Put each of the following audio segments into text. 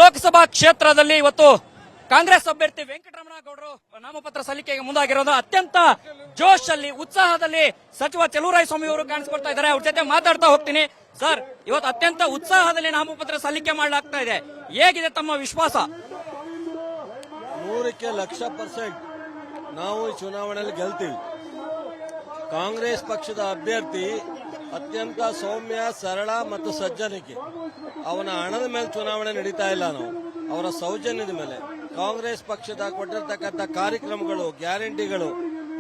ಲೋಕಸಭಾ ಕ್ಷೇತ್ರದಲ್ಲಿ ಇವತ್ತು ಕಾಂಗ್ರೆಸ್ ಅಭ್ಯರ್ಥಿ ವೆಂಕಟರಮಣಗೌಡರು ನಾಮಪತ್ರ ಸಲ್ಲಿಕೆಗೆ ಮುಂದಾಗಿರೋದು ಅತ್ಯಂತ ಜೋಶ್ ಅಲ್ಲಿ ಉತ್ಸಾಹದಲ್ಲಿ ಸಚಿವ ಚಲುವರಾಯಸ್ವಾಮಿ ಅವರು ಕಾಣಿಸಿಕೊಳ್ತಾ ಇದ್ದಾರೆ. ಅವ್ರ ಜೊತೆ ಮಾತಾಡ್ತಾ ಹೋಗ್ತೀನಿ. ಸರ್, ಇವತ್ತು ಅತ್ಯಂತ ಉತ್ಸಾಹದಲ್ಲಿ ನಾಮಪತ್ರ ಸಲ್ಲಿಕೆ ಮಾಡಲಾಗ್ತಾ ಇದೆ. ಹೇಗಿದೆ ತಮ್ಮ ವಿಶ್ವಾಸ? 100% ನಾವು ಈ ಚುನಾವಣೆಯಲ್ಲಿ ಗೆಲ್ತೀವಿ. ಕಾಂಗ್ರೆಸ್ ಪಕ್ಷದ ಅಭ್ಯರ್ಥಿ ಅತ್ಯಂತ ಸೌಮ್ಯ, ಸರಳ ಮತ್ತು ಸಜ್ಜನಿಕೆ. ಅವನ ಹಣದ ಮೇಲೆ ಚುನಾವಣೆ ನಡೀತಾ ಇಲ್ಲ, ನಾವು ಅವರ ಸೌಜನ್ಯದ ಮೇಲೆ. ಕಾಂಗ್ರೆಸ್ ಪಕ್ಷದ ಕೊಟ್ಟಿರ್ತಕ್ಕಂಥ ಕಾರ್ಯಕ್ರಮಗಳು, ಗ್ಯಾರಂಟಿಗಳು,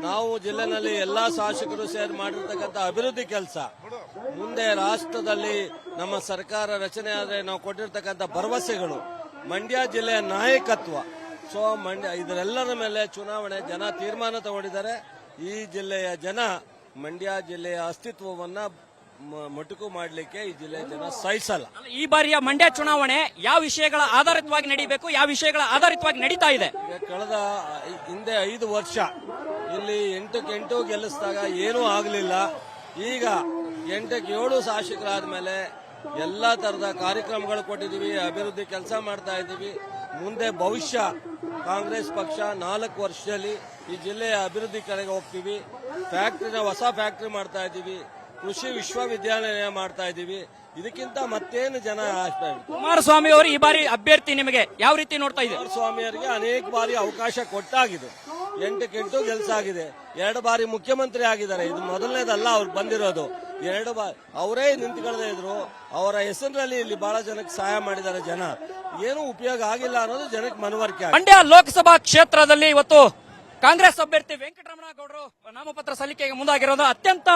ನಾವು ಜಿಲ್ಲೆನಲ್ಲಿ ಎಲ್ಲಾ ಶಾಸಕರು ಸೇರಿ ಮಾಡಿರ್ತಕ್ಕಂಥ ಅಭಿವೃದ್ಧಿ ಕೆಲಸ, ಮುಂದೆ ರಾಷ್ಟ್ರದಲ್ಲಿ ನಮ್ಮ ಸರ್ಕಾರ ರಚನೆ ಆದರೆ ನಾವು ಕೊಟ್ಟಿರ್ತಕ್ಕಂಥ ಭರವಸೆಗಳು, ಮಂಡ್ಯ ಜಿಲ್ಲೆಯ ನಾಯಕತ್ವ. ಸೊ ಇದರೆಲ್ಲರ ಮೇಲೆ ಚುನಾವಣೆ ಜನ ತೀರ್ಮಾನ ತಗೊಂಡಿದ್ದಾರೆ. ಈ ಜಿಲ್ಲೆಯ ಜನ ಮಂಡ್ಯ ಜಿಲ್ಲೆಯ ಅಸ್ತಿತ್ವವನ್ನ ಮೊಟಕು ಮಾಡಲಿಕ್ಕೆ ಈ ಜಿಲ್ಲೆಯ ಜನ ಸಹಿಸಲ್ಲ. ಈ ಬಾರಿಯ ಮಂಡ್ಯ ಚುನಾವಣೆ ಯಾವ ವಿಷಯಗಳ ಆಧಾರಿತವಾಗಿ ನಡೀಬೇಕು, ಯಾವ ವಿಷಯಗಳ ಆಧಾರಿತವಾಗಿ ನಡೀತಾ ಇದೆ? ಕಳೆದ ಹಿಂದೆ 5 ವರ್ಷ ಇಲ್ಲಿ 8ಕ್ಕೆ 8 ಗೆಲ್ಲಿಸಿದಾಗ ಏನೂ ಆಗಲಿಲ್ಲ. ಈಗ 8ಕ್ಕೆ 7 ಶಾಸಕರಾದ ಮೇಲೆ ಎಲ್ಲಾ ತರದ ಕಾರ್ಯಕ್ರಮಗಳು ಕೊಟ್ಟಿದ್ದೀವಿ, ಅಭಿವೃದ್ಧಿ ಕೆಲಸ ಮಾಡ್ತಾ ಇದ್ದೀವಿ. ಮುಂದೆ ಭವಿಷ್ಯ ಕಾಂಗ್ರೆಸ್ ಪಕ್ಷ 4 ವರ್ಷದಲ್ಲಿ ಈ ಜಿಲ್ಲೆಯ ಅಭಿವೃದ್ಧಿ ಕಡೆಗೆ ಹೋಗ್ತೀವಿ. ಹೊಸ ಫ್ಯಾಕ್ಟರಿ ಮಾಡ್ತಾ ಇದ್ದೀವಿ, ಕೃಷಿ ವಿಶ್ವವಿದ್ಯಾಲಯ ಮಾಡ್ತಾ ಇದ್ದೀವಿ. ಇದಕ್ಕಿಂತ ಮತ್ತೇನು ಜನ ಆಶೆ? ಕುಮಾರಸ್ವಾಮಿ ಅವರು ಈ ಬಾರಿ ಅಭ್ಯರ್ಥಿ ನಿಮಗೆ ಯಾವ ರೀತಿ ನೋಡ್ತಾ ಇದ್ದಾರೆ? ಕುಮಾರಸ್ವಾಮಿ ಅವರಿಗೆ ಅನೇಕ ಬಾರಿ ಅವಕಾಶ ಕೊಟ್ಟಾಗಿದೆ. 8ಕ್ಕೆ 8 ಗೆಲ್ಸಾಗಿದೆ. 2 ಬಾರಿ ಮುಖ್ಯಮಂತ್ರಿ ಆಗಿದ್ದಾರೆ. ಇದು ಮೊದಲನೇದಲ್ಲ ಅವ್ರು ಬಂದಿರೋದು. 2 ಬಾರಿ ಅವರೇ ನಿಂತ್ಕೊಳ್ಳದೆ ಇದ್ರು. ಅವರ ಹೆಸರಿನಲ್ಲಿ ಇಲ್ಲಿ ಬಹಳ ಜನಕ್ಕೆ ಸಹಾಯ ಮಾಡಿದ್ದಾರೆ. ಜನ ಏನು ಉಪಯೋಗ ಆಗಿಲ್ಲ ಅನ್ನೋದು ಜನಕ್ಕೆ ಮನವರಿಕೆ. ಮಂಡ್ಯ ಲೋಕಸಭಾ ಕ್ಷೇತ್ರದಲ್ಲಿ ಇವತ್ತು ಕಾಂಗ್ರೆಸ್ ಅಭ್ಯರ್ಥಿ ವೆಂಕಟರಮಣಗೌಡರು ನಾಮಪತ್ರ ಸಲ್ಲಿಕೆಗೆ ಮುಂದಾಗಿರೋದು ಅತ್ಯಂತ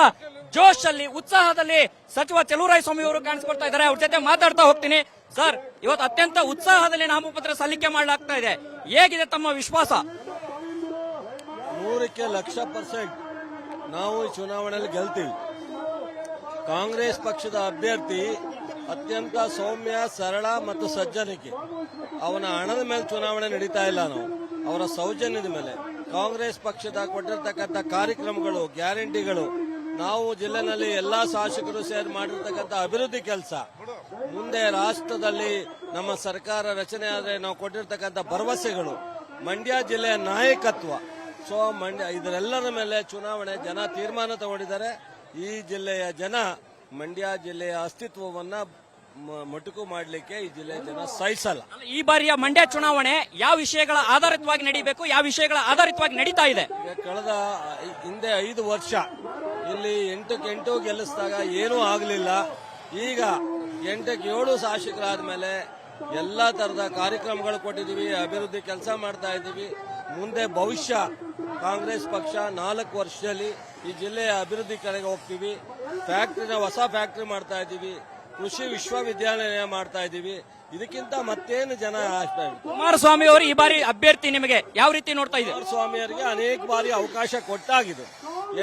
ಜೋಶ್ ಅಲ್ಲಿ ಉತ್ಸಾಹದಲ್ಲಿ ಸಚಿವ ಚಲುವರಾಯಸ್ವಾಮಿ ಅವರು ಕಾಣಿಸಿಕೊಳ್ತಾ ಇದ್ದಾರೆ. ಅವ್ರ ಜೊತೆ ಮಾತಾಡ್ತಾ ಹೋಗ್ತೀನಿ. ಸರ್, ಇವತ್ತು ಅತ್ಯಂತ ಉತ್ಸಾಹದಲ್ಲಿ ನಾಮಪತ್ರ ಸಲ್ಲಿಕೆ ಮಾಡಲಾಗ್ತಾ ಇದೆ. ಹೇಗಿದೆ ತಮ್ಮ ವಿಶ್ವಾಸ? 100% ನಾವು ಈ ಚುನಾವಣೆಯಲ್ಲಿ ಗೆಲ್ತೀವಿ. ಕಾಂಗ್ರೆಸ್ ಪಕ್ಷದ ಅಭ್ಯರ್ಥಿ ಅತ್ಯಂತ ಸೌಮ್ಯ, ಸರಳ ಮತ್ತು ಸಜ್ಜನಿಕೆ. ಅವನ ಹಣದ ಮೇಲೆ ಚುನಾವಣೆ ನಡೀತಾ ಇಲ್ಲ, ನಾವು ಅವರ ಸೌಜನ್ಯದ ಮೇಲೆ. ಕಾಂಗ್ರೆಸ್ ಪಕ್ಷದ ಕೊಟ್ಟಿರ್ತಕ್ಕಂಥ ಕಾರ್ಯಕ್ರಮಗಳು, ಗ್ಯಾರಂಟಿಗಳು, ನಾವು ಜಿಲ್ಲೆನಲ್ಲಿ ಎಲ್ಲಾ ಶಾಸಕರು ಸೇರಿ ಮಾಡಿರ್ತಕ್ಕಂಥ ಅಭಿವೃದ್ಧಿ ಕೆಲಸ, ಮುಂದೆ ರಾಷ್ಟ್ರದಲ್ಲಿ ನಮ್ಮ ಸರ್ಕಾರ ರಚನೆ ಆದರೆ ನಾವು ಕೊಟ್ಟಿರ್ತಕ್ಕಂಥ ಭರವಸೆಗಳು, ಮಂಡ್ಯ ಜಿಲ್ಲೆಯ ನಾಯಕತ್ವ. ಸೊ ಇದರೆಲ್ಲರ ಮೇಲೆ ಚುನಾವಣೆ ಜನ ತೀರ್ಮಾನ ತಗೊಂಡಿದ್ದಾರೆ. ಈ ಜಿಲ್ಲೆಯ ಜನ ಮಂಡ್ಯ ಜಿಲ್ಲೆಯ ಅಸ್ತಿತ್ವವನ್ನ ಮೊಟಕು ಮಾಡಲಿಕ್ಕೆ ಈ ಜಿಲ್ಲೆಯ ಜನ ಸಹಿಸಲ್ಲ. ಈ ಬಾರಿಯ ಮಂಡ್ಯ ಚುನಾವಣೆ ಯಾವ ವಿಷಯಗಳ ಆಧಾರಿತವಾಗಿ ನಡೀಬೇಕು, ಯಾವ ವಿಷಯಗಳ ಆಧಾರಿತವಾಗಿ ನಡೀತಾ ಇದೆ? ಕಳೆದ ಹಿಂದೆ 5 ವರ್ಷ ಇಲ್ಲಿ 8ಕ್ಕೆ 8 ಗೆಲ್ಲಿಸಿದಾಗ ಏನೂ ಆಗಲಿಲ್ಲ. ಈಗ 8ಕ್ಕೆ 7 ಶಾಸಕರಾದ ಮೇಲೆ ಎಲ್ಲಾ ತರದ ಕಾರ್ಯಕ್ರಮಗಳು ಕೊಟ್ಟಿದ್ದೀವಿ, ಅಭಿವೃದ್ಧಿ ಕೆಲಸ ಮಾಡ್ತಾ ಇದ್ದೀವಿ. ಮುಂದೆ ಭವಿಷ್ಯ ಕಾಂಗ್ರೆಸ್ ಪಕ್ಷ 4 ವರ್ಷದಲ್ಲಿ ಈ ಜಿಲ್ಲೆಯ ಅಭಿವೃದ್ಧಿ ಕಡೆಗೆ ಹೋಗ್ತೀವಿ. ಹೊಸ ಫ್ಯಾಕ್ಟರಿ ಮಾಡ್ತಾ ಇದ್ದೀವಿ, ಕೃಷಿ ವಿಶ್ವವಿದ್ಯಾಲಯ ಮಾಡ್ತಾ ಇದ್ದೀವಿ. ಇದಕ್ಕಿಂತ ಮತ್ತೇನು ಜನ ಆಶೆ? ಕುಮಾರಸ್ವಾಮಿ ಅವರು ಈ ಬಾರಿ ಅಭ್ಯರ್ಥಿ ನಿಮಗೆ ಯಾವ ರೀತಿ ನೋಡ್ತಾ ಇದ್ದಾರೆ? ಕುಮಾರಸ್ವಾಮಿ ಅವರಿಗೆ ಅನೇಕ ಬಾರಿ ಅವಕಾಶ ಕೊಟ್ಟಾಗಿದೆ.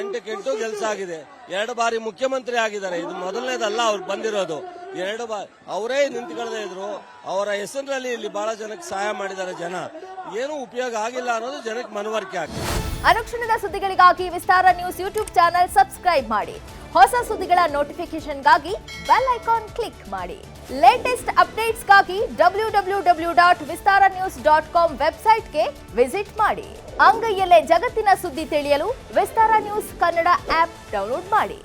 8ಕ್ಕೆ 8 ಗೆಲ್ಸಾಗಿದೆ. 2 ಬಾರಿ ಮುಖ್ಯಮಂತ್ರಿ ಆಗಿದ್ದಾರೆ. ಇದು ಮೊದಲನೇದಲ್ಲ ಅವ್ರು ಬಂದಿರೋದು. 2 ಬಾರಿ ಅವರೇ ನಿಂತ್ಕೊಳ್ಳದೆ ಇದ್ರು. ಅವರ ಹೆಸರಿನಲ್ಲಿ ಇಲ್ಲಿ ಬಹಳ ಜನಕ್ಕೆ ಸಹಾಯ ಮಾಡಿದ್ದಾರೆ. ಜನ ಏನು ಉಪಯೋಗ ಆಗಿಲ್ಲ ಅನ್ನೋದು ಜನಕ್ಕೆ ಮನವರಿಕೆ ಆಗಿದೆ. ಅನುಕ್ಷಣದ ಸುದ್ದಿಗಳಿಗಾಗಿ ವಿಸ್ತಾರ ನ್ಯೂಸ್ ಯೂಟ್ಯೂಬ್ ಚಾನೆಲ್ ಸಬ್ಸ್ಕ್ರೈಬ್ ಮಾಡಿ. ಹೊಸ ಸುದ್ದಿಗಳ ನೋಟಿಫಿಕೇಶನ್ಗಾಗಿ ಬೆಲ್ ಐಕಾನ್ ಕ್ಲಿಕ್ ಮಾಡಿ. ಲೇಟೆಸ್ಟ್ ಅಪ್ಡೇಟ್ಸ್ಗಾಗಿ www.vistaranews.com ವೆಬ್ಸೈಟ್ಗೆ ವಿಸಿಟ್ ಮಾಡಿ. ಅಂಗೈಯಲ್ಲೇ ಜಗತ್ತಿನ ಸುದ್ದಿ ತಿಳಿಯಲು ವಿಸ್ತಾರ ನ್ಯೂಸ್ ಕನ್ನಡ ಆಪ್ ಡೌನ್ಲೋಡ್ ಮಾಡಿ.